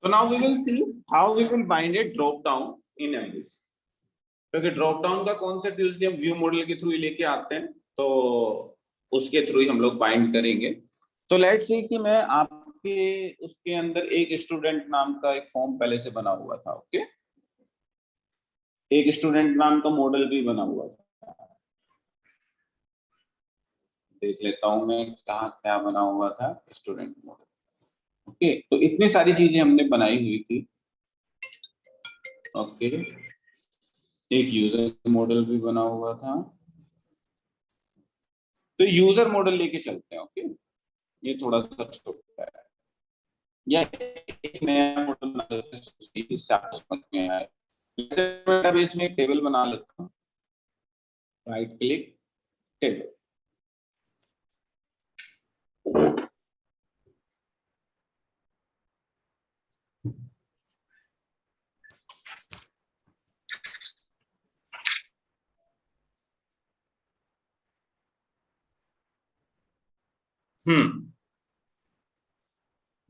So now we will see how we will bind a drop down in MVC. क्योंकि drop down का concept usually हम view model के through ही लेके आते हैं, तो उसके थ्रू ही हम लोग बाइंड करेंगे। तो लेट्स सी कि मैं आपके उसके अंदर एक स्टूडेंट नाम का एक फॉर्म पहले से बना हुआ था। ओके, एक स्टूडेंट नाम का मॉडल भी बना हुआ था। देख लेता हूं मैं कहाँ क्या बना हुआ था स्टूडेंट मॉडल। ओके, तो इतनी सारी चीजें हमने बनाई हुई थी। ओके, एक यूजर मॉडल भी बना हुआ था, तो यूजर मॉडल लेके चलते हैं। ओके, ये थोड़ा सा छोटा है, या एक नया मॉडल बना लेते हैं जिससे आपको समझ में आए। डेटाबेस में एक टेबल बना लेता हूँ, राइट क्लिक टेबल।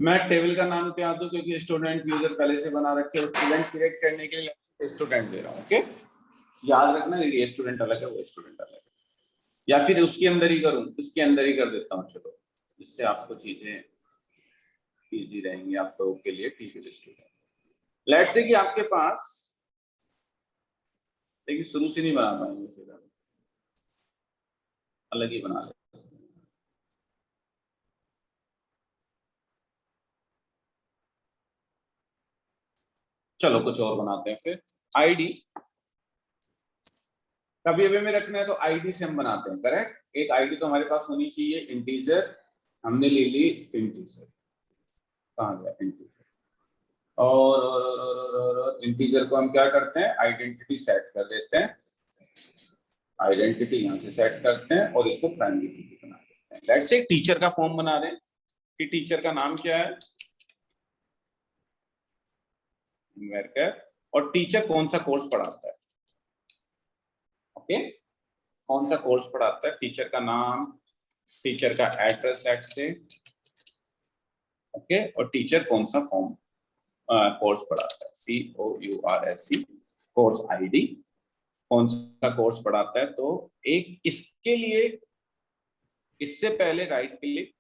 मैं टेबल का नाम क्या दूं, क्योंकि स्टूडेंट यूजर पहले से बना रखे हैं। स्टूडेंट क्रिएट करने के लिए स्टूडेंट दे रहा हूँ। ओके, याद रखना ये स्टूडेंट अलग है, वो स्टूडेंट अलग है, या फिर उसके अंदर ही करूं, उसके अंदर ही कर देता हूँ। चलो, इससे आपको चीजें इजी रहेंगी आप लोगों के लिए। टीचर स्टूडेंट, लेट्स से कि आपके पास, लेकिन शुरू से नहीं बना पाएंगे, फिर अलग ही बना ले। चलो कुछ और बनाते हैं फिर। आईडी कभी अभी में रखना है तो आईडी से हम बनाते हैं। करेक्ट, एक आईडी तो हमारे पास होनी चाहिए। इंटीजर हमने ले ली, इंटीजर कहाँ गया इंटीजर, और इंटीजर को हम क्या करते हैं, आइडेंटिटी सेट कर देते हैं। आइडेंटिटी यहाँ से सेट करते हैं और इसको प्राइमरी की बना देते हैं। लेट्स से एक टीचर का फॉर्म बना रहे हैं कि टीचर का नाम क्या है, और टीचर कौन सा कोर्स पढ़ाता है। ओके, कौन सा कोर्स पढ़ाता है, टीचर का नाम, टीचर का एड्रेस सेट से। ओके, और टीचर कौन सा फॉर्म कोर्स पढ़ाता है, COURSE, कोर्स आईडी, कौन सा कोर्स पढ़ाता है। तो एक इसके लिए इससे पहले राइट क्लिक,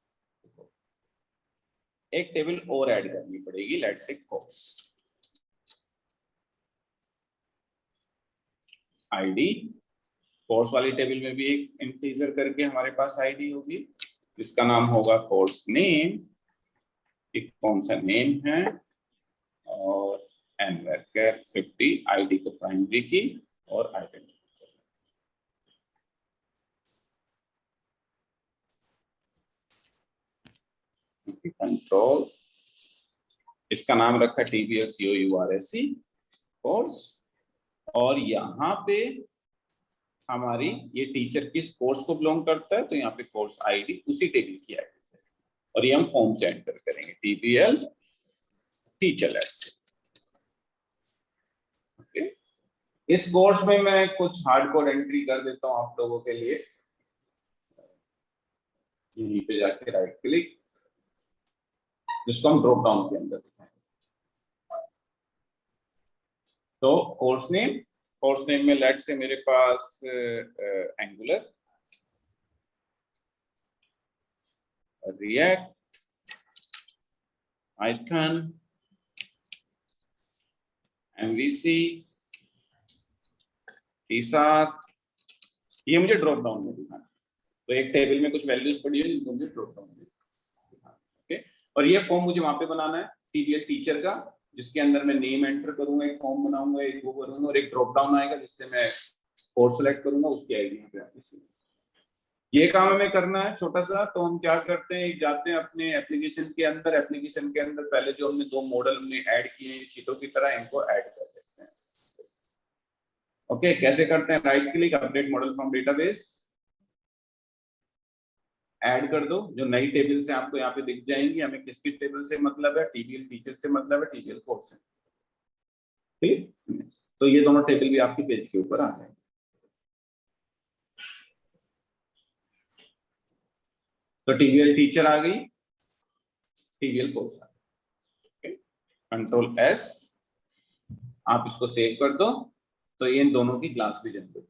एक टेबल और ऐड करनी पड़ेगी। Let's say course ID, course वाली टेबल में भी एक इंटीजर करके हमारे पास आईडी होगी, इसका नाम होगा कोर्स नेम, एक कौन सा नेम है, और nvarchar 50 आईडी को प्राइमरी की और आइडेंटिटी कंट्रोल, इसका नाम रखा TBS COURSE कोर्स, और यहाँ पे हमारी ये टीचर किस कोर्स को बिलोंग करता है, तो यहाँ पे कोर्स आईडी उसी टेबल की आईडी है, और ये हम फॉर्म से एंटर करेंगे TPL टीचर। ओके, इस कोर्स में मैं कुछ हार्डकोड एंट्री कर देता हूँ आप लोगों के लिए। यहीं पे जाके राइट क्लिक, जिसको हम ड्रॉप डाउन के अंदर दिखाएंगे। तो कोर्स नेम में लेट से मेरे पास Angular, React, Python, MVC, C#, ये मुझे ड्रॉप डाउन में दिखाना। तो एक टेबल में कुछ वैल्यूज पड़ी है जिनको मुझे ड्रॉप डाउन में दिखाना। ओके, और ये फॉर्म मुझे वहां पे बनाना है TTL टीचर का, जिसके अंदर मैं नेम एंटर करूंगा, एक फॉर्म बनाऊंगा, एक वो करूंगा, और एक ड्रॉप डाउन आएगा जिससे मैं कोर्स सेलेक्ट करूंगा, उसकी आईडी यहाँ पे आती है। ये काम हमें करना है छोटा सा। तो हम क्या करते हैं, जाते हैं अपने एप्लीकेशन के अंदर। एप्लीकेशन के अंदर पहले जो हमने दो मॉडल हमने ऐड किए हैं चीतों की तरह, इनको ऐड कर देते हैं। ओके, कैसे करते हैं, right click, update model from database, add कर दो। जो नई टेबल से आपको यहाँ पे दिख जाएंगी, हमें किस किस टेबल से मतलब है, TTL टीचर से मतलब है, TTL कोर्स से। ठीक, तो ये दोनों टेबल भी आपके पेज के ऊपर आ जाएंगे। तो TTL टीचर आ गई, TTL कोर्स आ गई। कंट्रोल एस, आप इसको सेव कर दो, तो ये इन दोनों की क्लास भी जनरेट।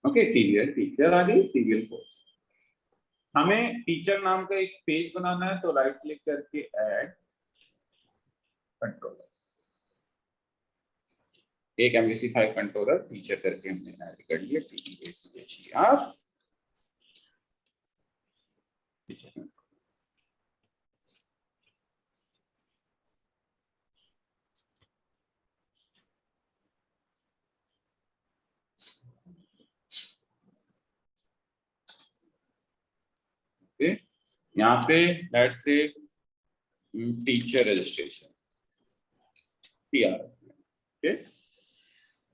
ओके, टीवीएल टीचर आ गई, टीवीएल कोर्स। हमें टीचर नाम का एक पेज बनाना है, तो राइट क्लिक करके ऐड कंट्रोलर, एक MVC5 कंट्रोलर टीचर करके हमने ऐड कर लिया, TEACHER टीचर। ओके, यहाँ पे let's say teacher registration TR। Okay,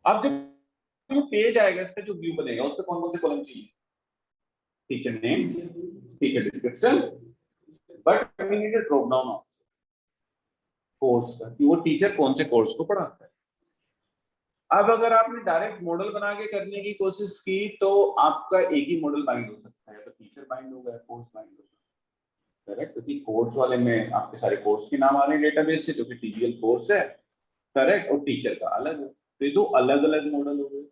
अब जब पेज आएगा, इसका जो व्यू बनेगा उस पे कौन कौन से कॉलम चाहिए? Teacher name, teacher description, but we need a drop down of course का, कि वो टीचर कौन से कोर्स को पढ़ाता है। अब अगर आपने डायरेक्ट मॉडल बना के करने की कोशिश की तो आपका एक ही मॉडल बाइंड हो सकता है, तो टीचर बाइंड होगा, कोर्स बाइंड होगा, करेक्ट? क्योंकि कोर्स वाले में आपके सारे कोर्स के नाम आ रहे हैं डेटाबेस से, जो कि टीजीएल कोर्स है, करेक्ट, और टीचर का अलग है, तो ये दो अलग अलग मॉडल हो गए।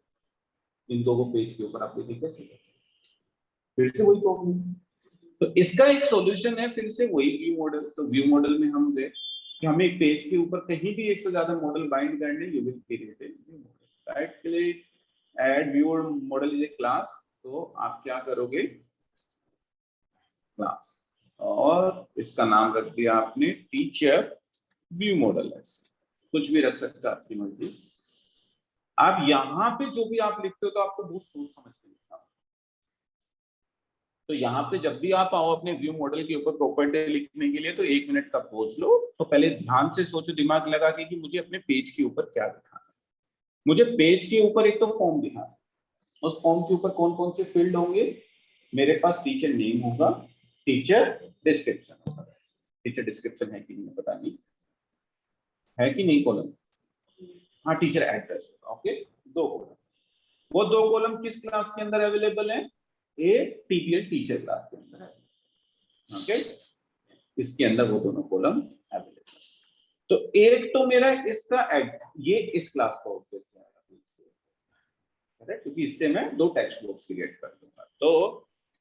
इन दोनों पेज के ऊपर आपको ठीक है, फिर से वही प्रॉब्लम। तो इसका एक सॉल्यूशन है, फिर से वही व्यू मॉडल। तो व्यू मॉडल में हम देख कि हमें एक पेज के ऊपर कहीं भी एक से ज्यादा मॉडल बाइंड करने, you will create a new model. Right click, add view model is a class, तो आप क्या करोगे, क्लास, और इसका नाम रख दिया आपने टीचर व्यू मॉडल। कुछ भी रख सकते हैं, आपकी मर्जी। आप यहाँ पे जो भी आप लिखते हो तो आपको बहुत सोच समझ के लिखना। तो यहाँ पे जब भी आप आओ अपने व्यू मॉडल के ऊपर प्रॉपर्टी लिखने के लिए, तो 1 मिनट का पॉज लो, तो पहले ध्यान से सोचो, दिमाग लगा के कि मुझे अपने पेज के ऊपर क्या दिखाना है। मुझे पेज के ऊपर एक तो फॉर्म दिखाना है, उस फॉर्म के ऊपर कौन कौन से फील्ड होंगे? मेरे पास टीचर नेम होगा, टीचर डिस्क्रिप्शन होगा। टीचर डिस्क्रिप्शन है कि नहीं पता नहीं, है कि नहीं कॉलम? हाँ, टीचर एड्रेस। Okay, 2 column. वो 2 कॉलम किस क्लास के अंदर अवेलेबल है? ए टीपीएल टीचर क्लास के अंदर है। ओके, इसके अंदर वो दोनों कॉलम अवेलेबल। तो एक तो मेरा इसका ये इस क्लास का ऑब्जेक्ट है, क्योंकि इससे मैं 2 टेक्स्ट बॉक्स क्रिएट कर दूंगा। तो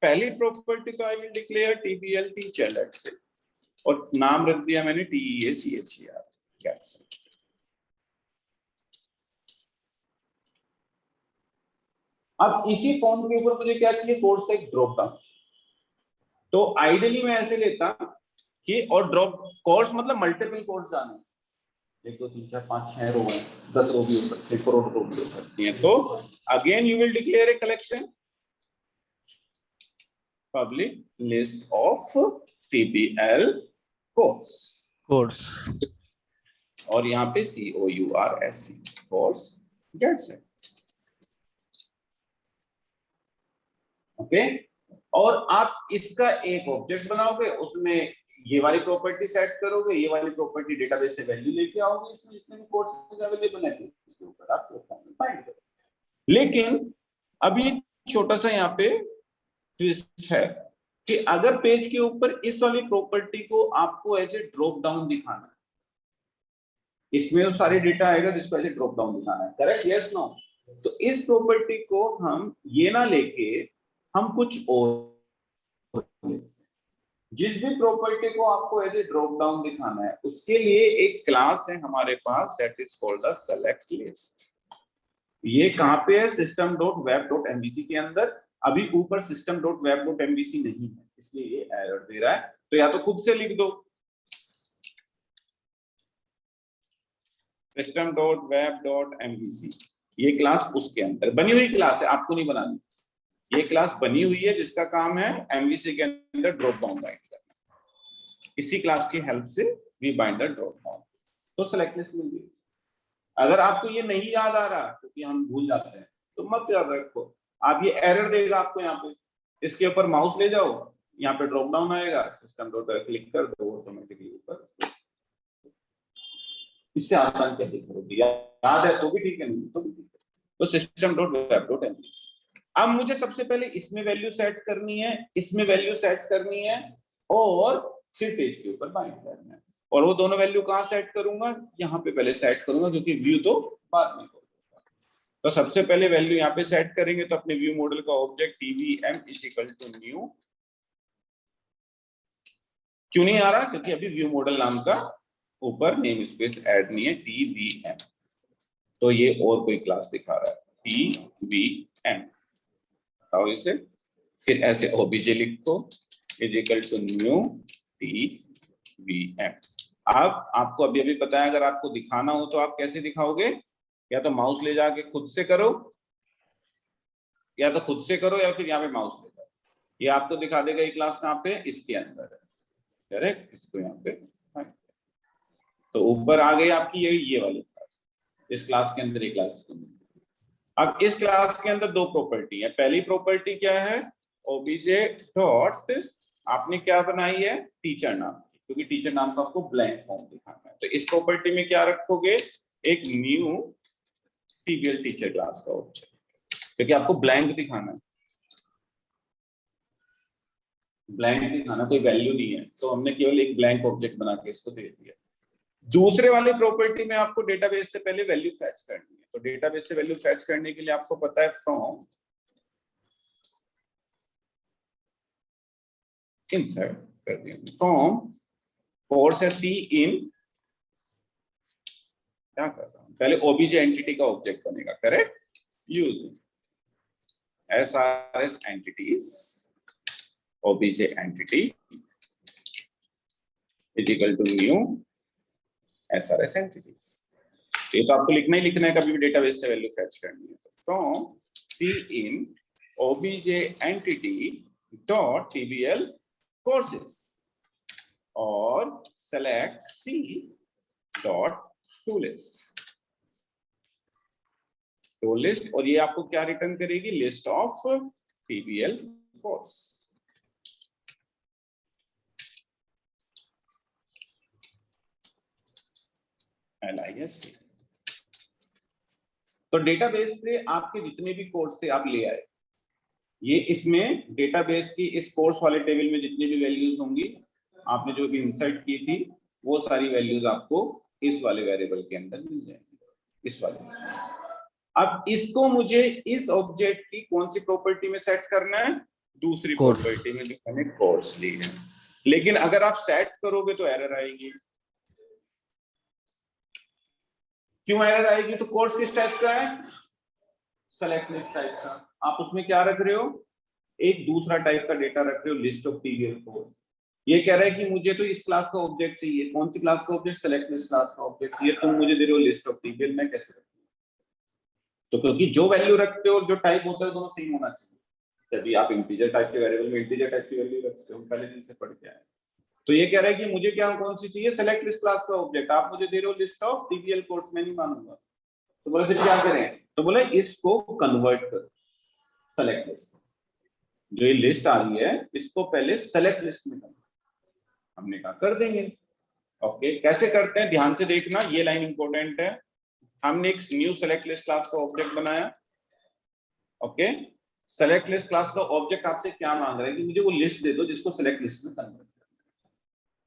पहली प्रॉपर्टी तो I will declare TPL teacher, let's say, और नाम रख दिया मैंने TEACHER कैप्स। अब इसी फॉर्म के ऊपर मुझे क्या चाहिए? कोर्स का एक ड्रॉप डाउन। तो आइडियली मैं ऐसे लेता कि, और ड्रॉप कोर्स मतलब मल्टीपल कोर्स जाने, 1 2 3 4 5 6 रो है, 10 रो भी हो सकती है, करोड़ रो भी हो सकती है। तो again you will declare a collection, public list of TPL course, और यहाँ पे COURS course gets it. Okay, और आप इसका एक ऑब्जेक्ट बनाओगे, उसमें ये वाली प्रॉपर्टी सेट करोगे, ये वाली प्रॉपर्टी डेटाबेस से वैल्यू लेके आओगे, इसमें जितने भी कोर्सेज अवेलेबल है इसके ऊपर आप फाइंड करो। लेकिन अभी छोटा सा यहाँ पे ट्विस्ट है कि अगर पेज के ऊपर इस वाली प्रॉपर्टी को आपको एज ए ड्रॉप डाउन दिखाना है, इसमें तो सारे डेटा आएगा जिसको एज ए ड्रॉप डाउन दिखाना है, करेक्ट? Yes no? तो इस प्रॉपर्टी को हम ये ना लेके हम कुछ और, जिस भी प्रॉपर्टी को आपको एज ए ड्रॉप डाउन दिखाना है उसके लिए एक क्लास है हमारे पास, that is called the select list. ये कहां पे है? system.web.mbc के अंदर। अभी ऊपर system.web.mbc नहीं है, इसलिए ये एरर दे रहा है। तो या तो खुद से लिख दो system.web.mbc, ये क्लास उसके अंदर बनी हुई क्लास है, आपको नहीं बनानी। ये क्लास बनी हुई है जिसका काम है MVC के अंदर ड्रॉप डाउन बाइंड करना। इसी क्लास की हेल्प से we bind the drop down. तो सेलेक्ट लिस्ट मिल गई। अगर आपको ये नहीं याद आ रहा, क्योंकि हम भूल जाते हैं, तो मत याद रखो। आप ये एरर देगा आपको यहाँ पे, इसके ऊपर माउस ले जाओ, यहाँ पे ड्रॉप डाउन आएगा, सिस्टम डॉट क्लिक कर दो, ऑटोमेटिकली ऊपर। इससे आसान क्या दिख रही है, याद है तो भी ठीक है, नहीं तो भी ठीक है। तो system dot web dot MV. अब मुझे सबसे पहले इसमें वैल्यू सेट करनी है, इसमें वैल्यू सेट करनी है, और फिर पेज के ऊपर बाइंड करना है। और वो दोनों वैल्यू कहाँ सेट करूंगा, यहाँ पे पहले सेट करूंगा, क्योंकि व्यू तो बाद में करूंगा। तो सबसे पहले वैल्यू यहाँ पे सेट करेंगे, तो अपने व्यू मॉडल का object tvm is equal to new. क्यों नहीं आ रहा, क्योंकि अभी व्यू मॉडल नाम का ऊपर नेम स्पेस ऐड नहीं है, tvm, तो ये और कोई क्लास दिखा रहा है tvm। इसे फिर ऐसे ओबीजे लिखो is equal to new tvm। अब आपको अभी अभी पता है, अगर आपको दिखाना हो तो आप कैसे दिखाओगे, या तो माउस ले जाके खुद से करो, या तो खुद से करो, या फिर यहाँ पे माउस ले जाओ, ये आपको दिखा देगा ये क्लास कहाँ पे, इसके अंदर है, करेक्ट। इसको यहाँ पे तो ऊपर आ गई आपकी ये वाली क्लास, इस क्लास के अंदर एक क्लास। अब इस क्लास के अंदर दो प्रॉपर्टी है। पहली प्रॉपर्टी क्या है, ओबीजे डॉट, आपने क्या बनाई है, टीचर नाम की, क्योंकि टीचर नाम का आपको ब्लैंक फॉर्म दिखाना है। तो इस प्रॉपर्टी में क्या रखोगे, एक न्यू टीबीएल टीचर क्लास का ऑब्जेक्ट, क्योंकि आपको ब्लैंक दिखाना है, ब्लैंक दिखाना, कोई वैल्यू नहीं है, तो हमने केवल एक ब्लैंक ऑब्जेक्ट बना के इसको दे दिया। दूसरे वाली प्रॉपर्टी में आपको डेटाबेस से पहले वैल्यू फैच करनी है। तो डेटाबेस से वैल्यू फैच करने के लिए आपको पता है फ्रॉम इंसर्ट कर दिया, फ्रॉम कोर्स है सी इन, क्या कर रहा हूं, पहले ओबीजे एंटिटी का ऑब्जेक्ट बनेगा, correct, using SRS entities, OBJ entity is equal to new SRS entities. ये तो आपको लिखना ही लिखना है, कभी भी डेटाबेस से वैल्यू फैच करनी है। From c in OBJ entity dot tbl courses और select c dot to list, और ये आपको क्या रिटर्न करेगी, list of tbl course. LIST। तो डेटाबेस से आपके जितने भी कोर्स थे आप ले आए, ये इसमें डेटाबेस की इस कोर्स वाले टेबल में जितनी भी वैल्यूज होंगी, आपने जो भी इंसर्ट की थी, वो सारी वैल्यूज आपको इस वाले वेरिएबल के अंदर मिल जाएंगी, इस वाले। अब इसको मुझे इस ऑब्जेक्ट की कौन सी प्रॉपर्टी में सेट करना है, दूसरी प्रॉपर्टी में, जो मैंने कोर्स ली है। लेकिन अगर आप सेट करोगे तो एरर आएगी। क्यों एरर आएगी, तो कोर्स किस टाइप का है, सेलेक्ट लिस्ट टाइप का। आप उसमें क्या रख रहे हो, एक दूसरा टाइप का डेटा रख रहे हो, लिस्ट ऑफ टीबीएल कोर्स। ये कह रहा है कि मुझे तो इस क्लास का ऑब्जेक्ट चाहिए, कौन सी क्लास का ऑब्जेक्ट, सेलेक्ट लिस्ट क्लास का ऑब्जेक्ट चाहिए, तुम मुझे दे रहे हो लिस्ट ऑफ टीबीएल, मैं कैसे रखूं। तो क्योंकि जो वैल्यू रखते हो, जो टाइप होता है, दोनों सेम होना चाहिए। यदि आप इंटीजर टाइप के वेरिएबल में इंटीजर टाइप की वैल्यू रखते हो, पहले दिन से पढ़ के आए। तो ये कह रहा है कि मुझे क्या कौन सी चाहिए, सेलेक्ट लिस्ट क्लास का ऑब्जेक्ट, आप मुझे दे रहे हो लिस्ट ऑफ टीबीएल कोर्स, मैं नहीं मानूंगा। तो बोले फिर क्या करें, तो बोले इसको कन्वर्ट करो सेलेक्ट लिस्ट, जो ये लिस्ट आ रही है इसको पहले सेलेक्ट लिस्ट में करना। हमने कहा कर देंगे। ओके, कैसे करते हैं ध्यान से देखना, ये लाइन इंपॉर्टेंट है। हमने एक न्यू सेलेक्ट लिस्ट क्लास का ऑब्जेक्ट बनाया। ओके, सेलेक्ट लिस्ट क्लास का ऑब्जेक्ट आपसे क्या मांग रहा है कि मुझे वो लिस्ट दे दो जिसको सेलेक्ट लिस्ट में कन्वर्ट करना है।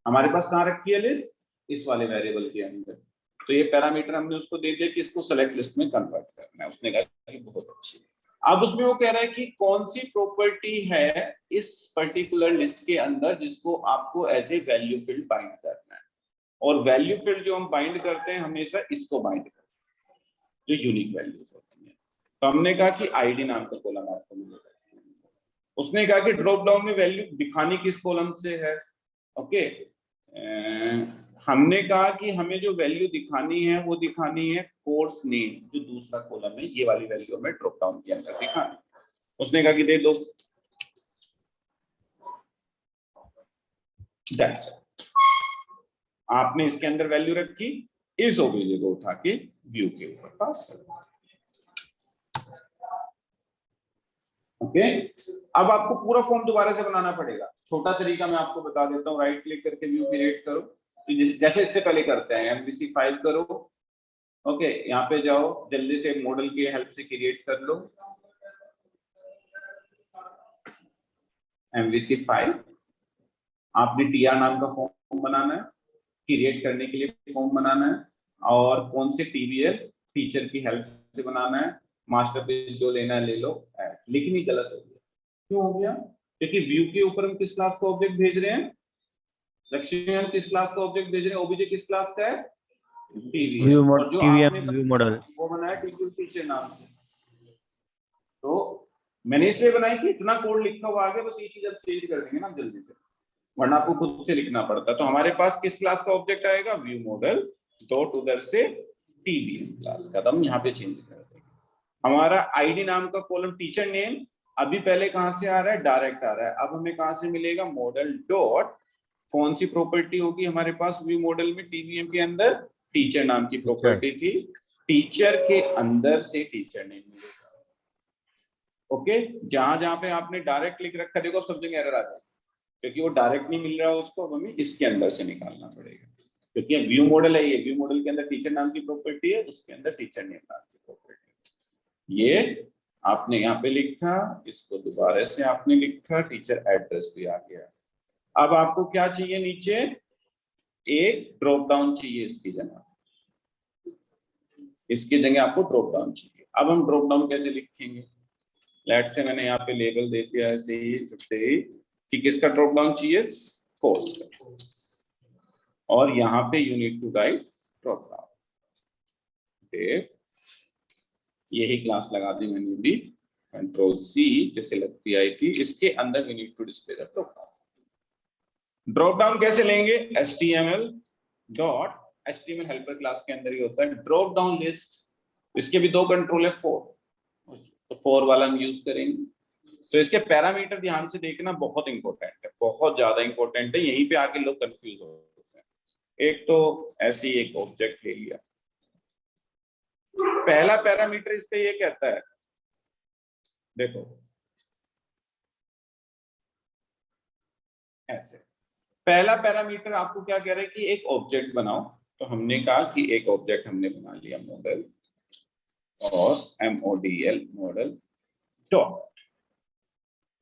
हमारे पास कहाँ रखी है लिस्ट, इस वाले वेरिएबल के अंदर। तो ये पैरामीटर हमने उसको दे दिया कि इसको सेलेक्ट लिस्ट में कन्वर्ट करना है। उसने कहा कि बहुत अच्छी। अब उसमें वो कह रहा है कि कौन सी प्रॉपर्टी है इस पर्टिकुलर लिस्ट के अंदर जिसको आपको as a value field bind करना है। और वैल्यू फील्ड जो हम बाइंड करते हैं हमेशा इसको बाइंड करते हैं, जो यूनिक वैल्यूज होती है। तो हमने कहा कि आईडी नाम का कॉलम आपको मिलेगा। उसने कहा कि ड्रॉप डाउन में वैल्यू दिखानी किस कॉलम से है। ओके, हमने कहा कि हमें जो वैल्यू दिखानी है वो दिखानी है कोर्स नेम, जो दूसरा कॉलम है, ये वाली वैल्यू हमें ड्रॉप डाउन के अंदर दिखानी। उसने कहा कि दे दो, दैट्स इट। आपने इसके अंदर वैल्यू रखी, इस ओबीजे को उठा के व्यू के ऊपर पास कर दो। ओके, अब आपको पूरा फॉर्म दोबारा से बनाना पड़ेगा। छोटा तरीका मैं आपको बता देता हूँ, राइट क्लिक करके व्यू क्रिएट करो, तो जैसे इससे पहले करते हैं, MVC फाइल करो। ओके, यहाँ पे जाओ, जल्दी से मॉडल की हेल्प से क्रिएट कर लो MVC फाइल। आपने TR नाम का फॉर्म बनाना है, क्रिएट करने के लिए फॉर्म बनाना है, और कौन से TVL टीचर की हेल्प से बनाना है। मास्टर पेज जो लेना है ले लो, लेकिन ये गलत हो गया। क्यों हो गया? क्योंकि व्यू के ऊपर हम किस क्लास का ऑब्जेक्ट भेज रहे हैं? लक्ष्मी, हम किस क्लास का ऑब्जेक्ट भेज रहे हैं? ओबीजे किस क्लास का है? TVL। और जो आपने व्यू मॉडल वो बनाया TVL टीचर नाम से। तो मैंने इसलिए बनाई कि इतना कोड लिखा हुआ आगे, बस ये चीज अब चेंज कर देंगे ना जल्दी से, वरना आपको खुद से लिखना पड़ता। तो हमारे पास किस क्लास का ऑब्जेक्ट आएगा? व्यू मॉडल डॉट उधर से TVL क्लास का, हम यहाँ पे चेंज कर देंगे। हमारा आईडी नाम का कॉलम टीचर नेम अभी पहले कहां से आ रहा है? डायरेक्ट आ रहा है। अब हमें कहां से मिलेगा? मॉडल डॉट कौन सी प्रॉपर्टी होगी हमारे पास व्यू मॉडल में? TVM के अंदर टीचर नाम की प्रॉपर्टी थी, टीचर के अंदर से टीचर नेम मिलेगा। ओके, जहां जहां पे आपने डायरेक्ट क्लिक रखा, देखो सब जगह एरर आ जाए, क्योंकि वो डायरेक्ट नहीं मिल रहा है उसको, हमें इसके अंदर से निकालना पड़ेगा। क्योंकि व्यू मॉडल है, ये व्यू मॉडल के अंदर टीचर नाम की प्रॉपर्टी है, उसके अंदर टीचर नेम नाम की प्रॉपर्टी। ये आपने यहाँ पे लिखा, इसको दोबारा से आपने लिखा, टीचर एड्रेस भी आ गया। अब आपको क्या चाहिए? नीचे एक ड्रॉप डाउन चाहिए इसकी जगह, इसकी जगह आपको ड्रॉप डाउन चाहिए। अब हम ड्रॉप डाउन कैसे लिखेंगे? लेट से मैंने यहाँ पे लेबल दे दिया ऐसे ही कि किसका ड्रॉप डाउन चाहिए? कोर्स का। और यहाँ पे you need to write drop down. यही क्लास लगा दी मैंने भी, कंट्रोल C जैसे लगती आई थी, इसके अंदर you need to display the drop down. Drop down कैसे लेंगे? HTML हेल्पर क्लास के अंदर ही होता है ड्रॉप डाउन लिस्ट। इसके भी दो कंट्रोल है, 4, तो 4 वाला हम यूज करेंगे। तो इसके पैरामीटर ध्यान से देखना, बहुत इंपॉर्टेंट है, बहुत ज्यादा इंपॉर्टेंट है। यहीं पे आके लोग कंफ्यूज होते हैं। एक तो ऐसे ही एक ऑब्जेक्ट ले लिया, पहला पैरामीटर इसका ये कहता है, देखो ऐसे, पहला पैरामीटर आपको क्या कह रहा है कि एक ऑब्जेक्ट बनाओ। तो हमने कहा कि एक ऑब्जेक्ट हमने बना लिया मॉडल, और MODL मॉडल डॉट।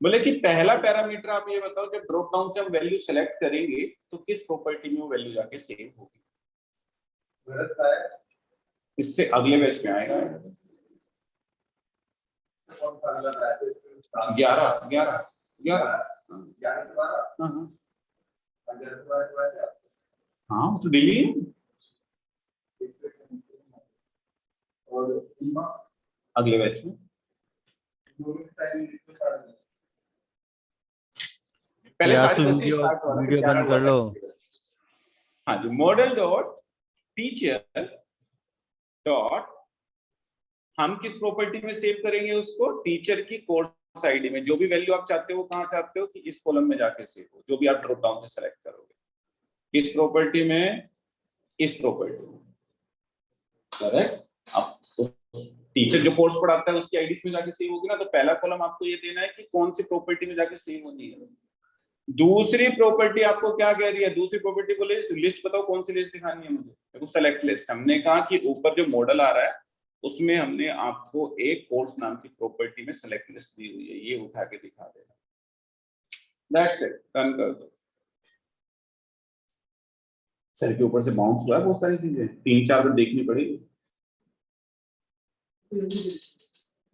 बोले कि पहला पैरामीटर आप ये बताओ, जब ड्रॉप डाउन से हम वैल्यू सेलेक्ट करेंगे तो किस प्रॉपर्टी में वो वैल्यू जाके सेव होगी? इससे अगले बैच में आएगा 11 हाँ, तो डेली अगले बैच में पहले 10:30 से स्टार्ट हो रहा है, वीडियो बंद कर लो। हाँ जी, मॉडल डॉट टीचर डॉट, हम किस प्रॉपर्टी में सेव करेंगे उसको? टीचर की कोर्स आईडी में। जो भी वैल्यू आप चाहते हो, कहाँ चाहते हो कि इस कॉलम में जाके सेव हो, जो भी आप ड्रॉप डाउन से सेलेक्ट करोगे, इस प्रॉपर्टी में, इस प्रॉपर्टी में, करेक्ट। अब टीचर जो कोर्स पढ़ाता है उसकी आईडी में जाके सेव होगी ना, तो पहला कॉलम आपको ये देना है कि कौन सी प्रॉपर्टी में जाके सेव होनी है। दूसरी प्रॉपर्टी आपको क्या कह रही है? दूसरी प्रॉपर्टी बोले लिस्ट बताओ, कौन सी लिस्ट दिखानी है मुझे? देखो सेलेक्ट लिस्ट। हमने कहा कि ऊपर जो मॉडल आ रहा है उसमें हमने आपको एक कोर्स नाम की प्रॉपर्टी में सेलेक्ट लिस्ट दी हुई है, ये उठा के दिखा देना। दैट्स इट, रन कर दो। सर के ऊपर से बाउंस हुआ है बहुत सारी चीजें, 3-4 बार देखनी पड़ेगी।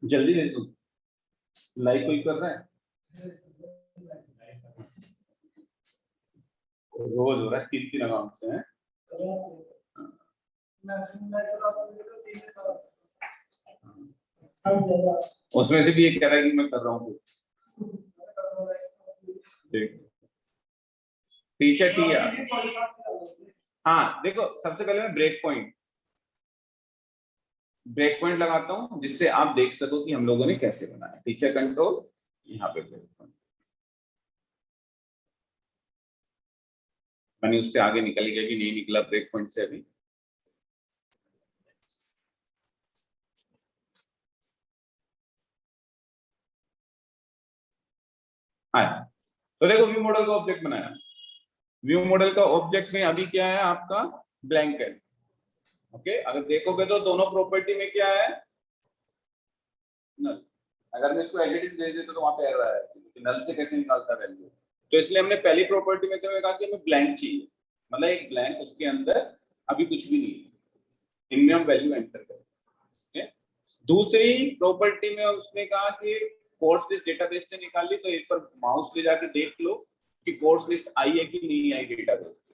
जल्दी दे दो, लाइक कोई कर रहा है? रोज हो रहा है 3-3 अकाउंट से हैं। उसमें से भी ये कह रहा है कि मैं कर रहा हूँ। टीचर टीआर, हाँ देखो, सबसे पहले मैं ब्रेक पॉइंट लगाता हूं, जिससे आप देख सको कि हम लोगों ने कैसे बनाया। टीचर कंट्रोल, यहाँ पे ब्रेक पॉइंट, मैंने उससे आगे निकल गया कि नहीं निकला ब्रेक पॉइंट से अभी। आया। तो देखो व्यू मॉडल का ऑब्जेक्ट बनाया, व्यू मॉडल का ऑब्जेक्ट में अभी क्या है आपका ब्लैंक है। ओके, अगर देखोगे तो दोनों प्रॉपर्टी में क्या है नल। अगर मैं इसको एडिटिंग दे देता तो वहां पे एरर आया कि नल से कैसे निकालता वैल्यू। तो इसलिए हमने पहली प्रॉपर्टी में तो कहा कि हमें ब्लैंक चाहिए, मतलब एक ब्लैंक, उसके अंदर अभी कुछ भी नहीं है, इनमें हम वैल्यू एंटर करें। दूसरी प्रॉपर्टी में उसने कहा कि कोर्स लिस्ट डेटाबेस से निकाल ली, तो एक बार माउस ले जाके देख लो कि कोर्स लिस्ट आई है कि नहीं आई डेटाबेस से।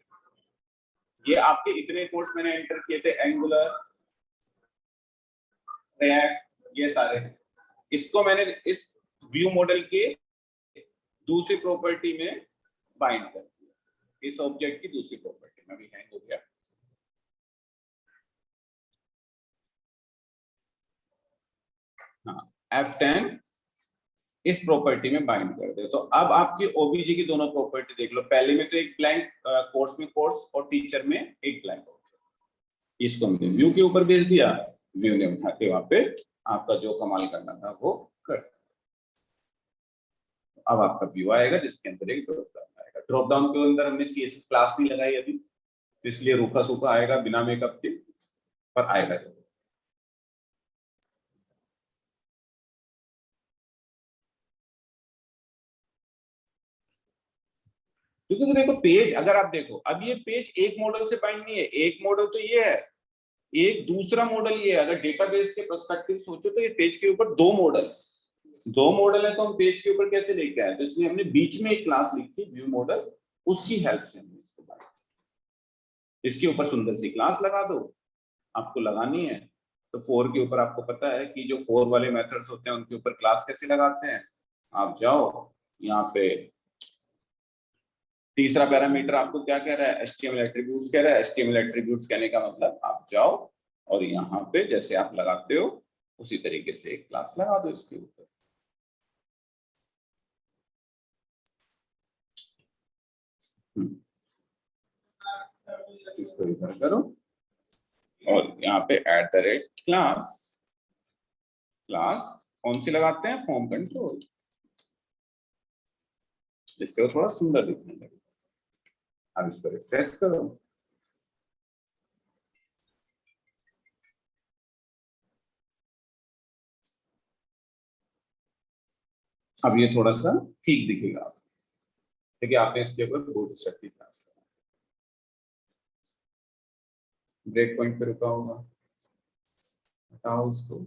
ये आपके इतने कोर्स मैंने एंटर किए थे, एंगुलर, रिएक्ट, ये सारे, इसको मैंने इस व्यू मॉडल के दूसरी प्रॉपर्टी में बाइंड कर दिया, इस ऑब्जेक्ट की दूसरी प्रॉपर्टी में। भी हैंग हो गया, हाँ, F10 इस प्रॉपर्टी में बाइंड कर दे। तो अब आपकी ओबीजी की दोनों प्रॉपर्टी देख लो, पहले में तो एक ब्लैंक, कोर्स में कोर्स और टीचर में एक ब्लैंक, इसको हमने व्यू के ऊपर भेज दिया, व्यू ने उठा के वहां पे आपका जो कमाल करना था वो कर। अब आपका व्यू आएगा जिसके अंदर एक ड्रॉप डाउन आएगा। ड्रॉप डाउन के अंदर हमने सीएसएस क्लास नहीं लगाई अभी, तो इसलिए रूखा सूखा आएगा बिना मेकअप के, पर आएगा। क्योंकि देखो पेज, अगर आप देखो अब ये पेज एक मॉडल से बाइंड नहीं है, एक मॉडल तो ये है, एक दूसरा मॉडल ये है। अगर डेटाबेस के पर्सपेक्टिव सोचो तो ये पेज के ऊपर दो मॉडल है, तो हम पेज के ऊपर कैसे लेके आए? तो इसलिए हमने बीच में एक क्लास लिखी व्यू मॉडल, उसकी हेल्प से हमने इसको बाइंड। इसके ऊपर सुंदर सी क्लास लगा दो, आपको लगानी है। तो फोर के ऊपर आपको पता है कि जो फोर वाले मेथड्स होते हैं उनके ऊपर क्लास कैसे लगाते हैं। आप जाओ यहाँ पे, तीसरा पैरामीटर आपको क्या कह रहा है, HTML एट्रीब्यूट्स कह रहा है। HTML एट्रीब्यूट्स कहने का मतलब आप जाओ और यहाँ पे जैसे आप लगाते हो उसी तरीके से एक क्लास लगा दो इसके ऊपर। इसको इधर करो और यहाँ पे @क्लास, क्लास कौन सी लगाते हैं, फॉर्म कंट्रोल, जिससे वो थोड़ा सुंदर दिखने लगे। अब इसको रिफ्रेश करो, अब ये थोड़ा सा ठीक दिखेगा, क्योंकि आपने इसके ऊपर बूटस्ट्रैप की क्लास, ब्रेक पॉइंट पे रुका होगा, हटाओ उसको।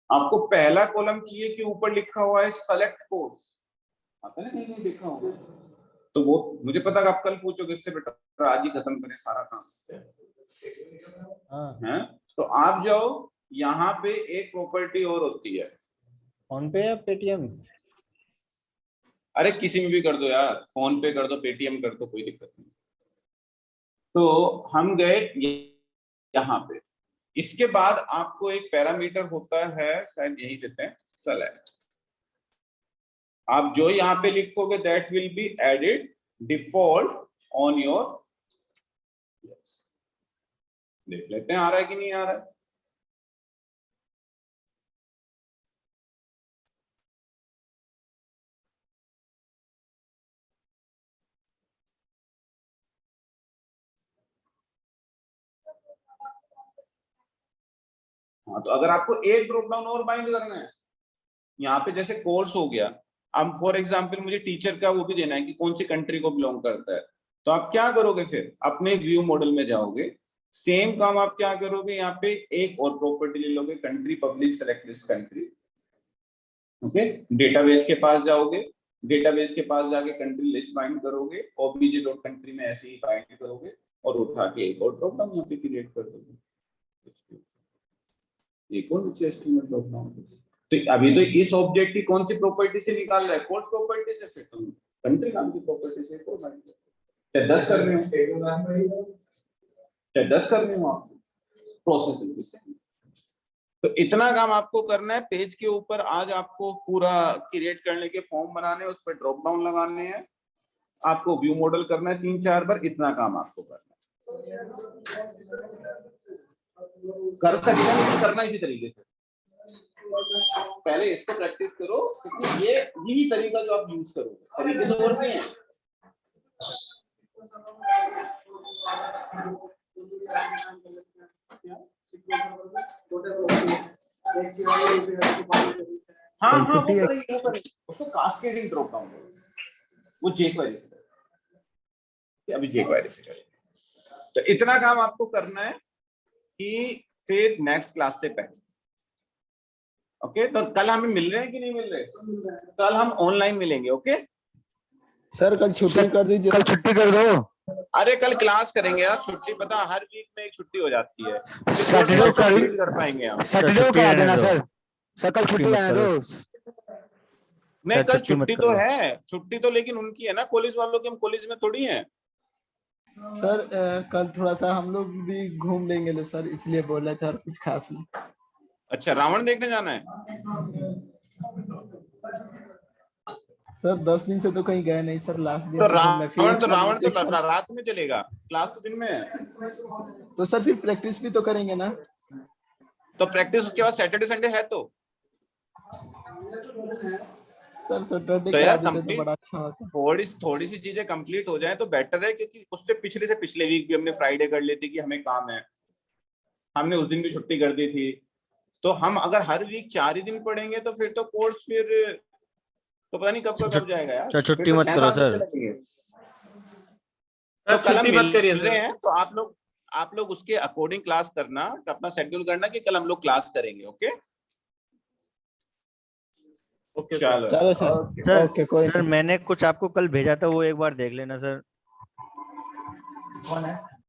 आपको पहला कॉलम चाहिए कि ऊपर लिखा हुआ है सेलेक्ट कोर्स, आता है ना कहीं लिखा होगा, तो वो मुझे पता कि आप कल पूछोगे, इससे बेटर आज ही खत्म करें सारा काम। है तो आप जाओ, यहाँ पे एक प्रॉपर्टी और होती है, फोन पे या पेटीएम, अरे किसी में भी कर दो यार, फोन पे कर दो, पेटीएम कर दो, कोई दिक्कत नहीं। तो हम गए यहाँ पे, इसके बाद आपको एक पैरामीटर होता है, शायद यही देते हैं, सेलेक्ट। आप जो यहाँ पे लिखोगे that will be added default on your, देख लेते हैं आ रहा है कि नहीं आ रहा है। हाँ, तो अगर आपको एक ड्रॉप डाउन और बाइंड करना है, यहाँ पे जैसे कोर्स हो गया, अब फॉर एग्जांपल मुझे टीचर का वो भी देना है कि कौन सी कंट्री को बिलोंग करता है, तो आप क्या करोगे, फिर अपने व्यू मॉडल में जाओगे, सेम काम आप क्या करोगे, यहाँ पे एक और प्रॉपर्टी ले लोगे, country public select list country. Okay, database के पास जाओगे, डेटाबेस के पास जाके कंट्री लिस्ट बाइंड करोगे, obj डॉट कंट्री में ऐसे ही बाइंड करोगे और उठा के एक और ड्रॉप डाउन यहाँ पे क्रिएट कर दोगे, एक और नीचे एस्टीमेट ड्रॉप डाउन। तो अभी तो इस ऑब्जेक्ट की कौन सी प्रॉपर्टी से निकाल रहा है, कोर्स प्रॉपर्टी से, फिर तुम कंट्री नाम की प्रॉपर्टी से को बाइंड करो। चाहे 10 करने हो, चाहे 10 करने हो, आपको प्रोसेस। तो इतना काम आपको करना है, पेज के ऊपर आज आपको पूरा क्रिएट करने के फॉर्म बनाने, उस पर ड्रॉप डाउन लगाने हैं, आपको व्यू मॉडल करना है 3-4 बार, इतना काम आपको करना है। कर सकते हैं लेकिन करना इसी तरीके से। पहले इसको प्रैक्टिस करो क्योंकि ये यही तरीका जो आप यूज करोगे, तरीके तो और भी हैं। हाँ हाँ वो करेंगे, उसको कास्केडिंग ड्रॉप डाउन वो jQuery से, अभी jQuery से करेंगे। तो इतना काम आपको करना है कि फिर नेक्स्ट क्लास से पहले ओके। तो कल हमें मिल रहे हैं कि नहीं मिल रहे? कल हम ऑनलाइन मिलेंगे। ओके सर कल छुट्टी कर दीजिए। कल छुट्टी कर दो। अरे कल क्लास करेंगे यार, छुट्टी पता हर वीक में एक छुट्टी हो जाती है, सैटरडे कर पाएंगे हम। सैटरडे को करा देना सर। सर कल छुट्टी रहने दो। नहीं कल छुट्टी तो है, छुट्टी तो लेकिन उनकी है ना, कॉलेज वालों की, हम कॉलेज में थोड़ी हैं। सर कल थोड़ा सा हम लोग भी घूम लेंगे लो सर, इसलिए बोल रहे थे, और कुछ खास नहीं। अच्छा रावण देखने जाना है? सर 10 दिन से तो कहीं गए नहीं सर, लास्ट दिन तो रावण तो रात में चलेगा, क्लास तो दिन में है। तो सर फिर प्रैक्टिस भी तो करेंगे ना? तो प्रैक्टिस उसके बाद सैटरडे संडे है तो सर सैटरडे तो करा यार देते तो बड़ा अच्छा होता। थोड़ी सी चीजें कंप्लीट हो जाए तो बेटर है, क्योंकि उससे पिछले वीक भी हमने फ्राइडे कर ली थी कि हमें काम है, हमने उस दिन भी छुट्टी कर दी थी। तो हम अगर हर वीक 4 ही दिन पढ़ेंगे तो फिर तो कोर्स फिर तो पता नहीं कब का कब जाएगा यार। छुट्टी मत करो सर। तो कल हम मिल रहे हैं तो आप लोग उसके अकॉर्डिंग क्लास करना, अपना शेड्यूल करना कि कल हम लोग क्लास करेंगे। ओके चलो सर। ओके कोई सर मैंने कुछ आपको कल भेजा था, वो एक बार देख लेना सर। कौन है?